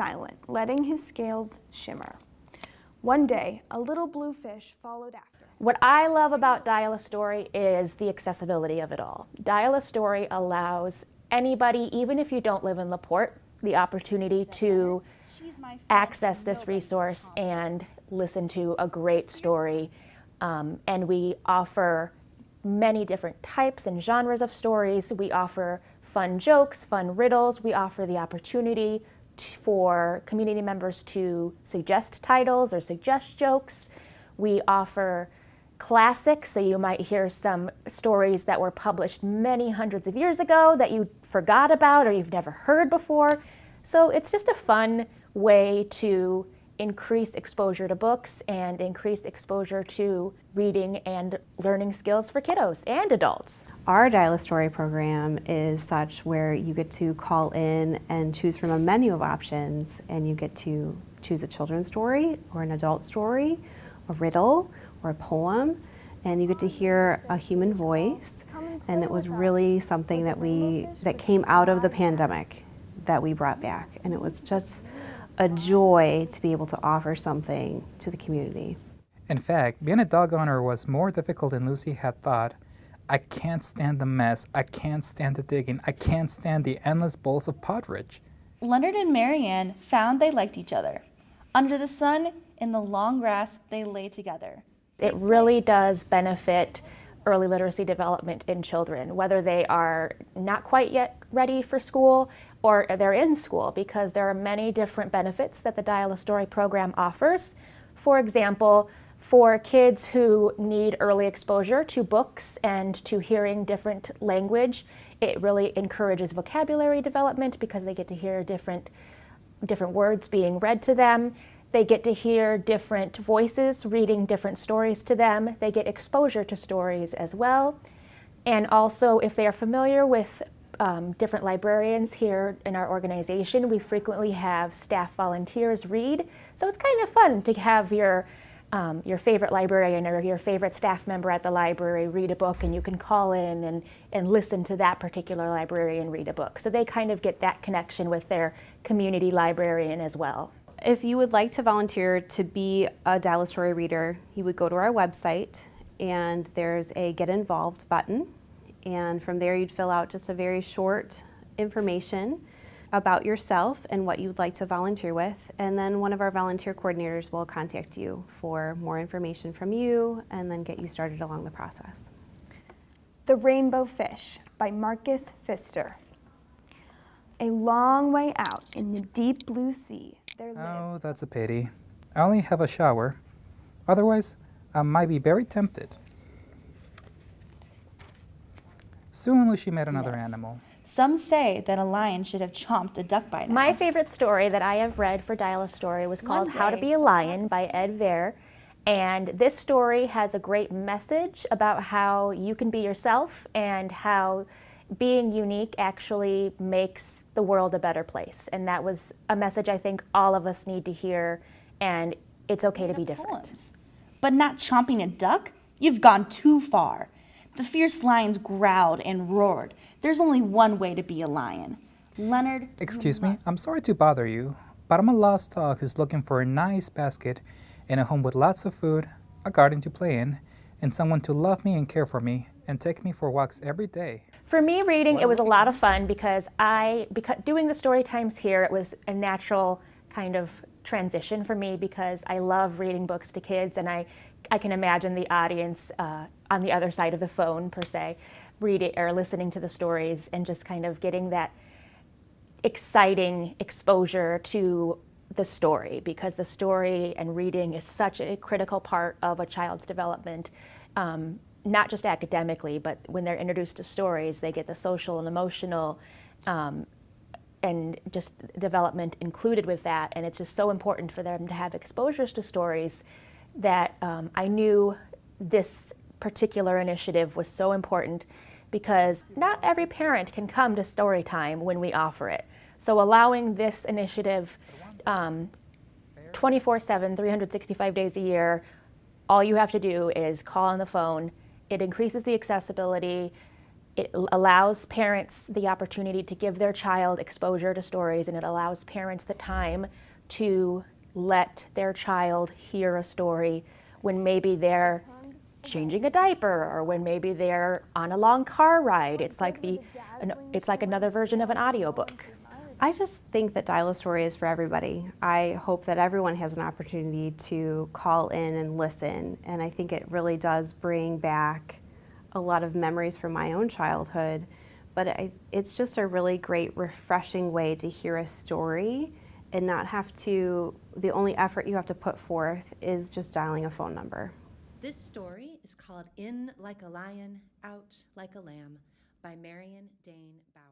silent, letting his scales shimmer. One day, a little blue fish followed after. What I love about Dial a Story is the accessibility of it all. Dial a Story allows anybody, even if you don't live in La Porte, the opportunity to access this resource and listen to a great story. And we offer many different types and genres of stories. We offer fun jokes, fun riddles. We offer the opportunity for community members to suggest titles or suggest jokes. We offer classics, so you might hear some stories that were published many hundreds of years ago that you forgot about or you've never heard before. So it's just a fun way to increase exposure to books and increase exposure to reading and learning skills for kiddos and adults. Our Dial a Story program is such where you get to call in and choose from a menu of options, and you get to choose a children's story or an adult story, a riddle or a poem, and you get to hear a human voice. And it was really something that came out of the pandemic that we brought back, and it was just a joy to be able to offer something to the community. In fact, being a dog owner was more difficult than Lucy had thought. I can't stand the mess, I can't stand the digging, I can't stand the endless bowls of potridge. Leonard and Marianne found they liked each other. Under the sun, in the long grass, they lay together. It really does benefit early literacy development in children, whether they are not quite yet ready for school or they're in school, because there are many different benefits that the Dial a Story program offers. For example, for kids who need early exposure to books and to hearing different language, it really encourages vocabulary development because they get to hear different words being read to them. They get to hear different voices reading different stories to them. They get exposure to stories as well. And also, if they are familiar with different librarians here in our organization, we frequently have staff volunteers read. So it's kind of fun to have your favorite librarian or your favorite staff member at the library read a book, and you can call in and listen to that particular librarian read a book. So they kind of get that connection with their community librarian as well. If you would like to volunteer to be a Dial a Story reader, you would go to our website, and there's a Get Involved button. And from there, you'd fill out just a very short information about yourself and what you'd like to volunteer with. And then one of our volunteer coordinators will contact you for more information from you and then get you started along the process. The Rainbow Fish by Marcus Pfister. A long way out in the deep blue sea, there lived... Oh, that's a pity. I only have a shower. Otherwise, I might be very tempted. Soon Lucy met another animal. Some say that a lion should have chomped a duck by now. My favorite story that I have read for Dial a Story was called How to Be a Lion by Ed Vare. And this story has a great message about how you can be yourself and how being unique actually makes the world a better place. And that was a message I think all of us need to hear, and it's okay to be different. Poems. But not chomping a duck? You've gone too far. The fierce lions growled and roared. There's only one way to be a lion. Leonard... Excuse me, I'm sorry to bother you, but I'm a lost dog who's looking for a nice basket in a home with lots of food, a garden to play in, and someone to love me and care for me and take me for walks every day. For me, reading, it was a lot of fun because doing the story times here, it was a natural kind of transition for me because I love reading books to kids, and I can imagine the audience on the other side of the phone, per se, reading or listening to the stories and just kind of getting that exciting exposure to the story, because the story and reading is such a critical part of a child's development, not just academically, but when they're introduced to stories, they get the social and emotional and just development included with that. And it's just so important for them to have exposures to stories that I knew this particular initiative was so important, because not every parent can come to story time when we offer it. So allowing this initiative 24/7, 365 days a year, all you have to do is call on the phone. It increases the accessibility. It allows parents the opportunity to give their child exposure to stories, and it allows parents the time to let their child hear a story when maybe they're changing a diaper or when maybe they're on a long car ride. It's like another version of an audiobook. I just think that Dial a Story is for everybody. I hope that everyone has an opportunity to call in and listen, and I think it really does bring back a lot of memories from my own childhood, but it's just a really great, refreshing way to hear a story and not have to, the only effort you have to put forth is just dialing a phone number. This story is called In Like a Lion, Out Like a Lamb by Marion Dane Bauer.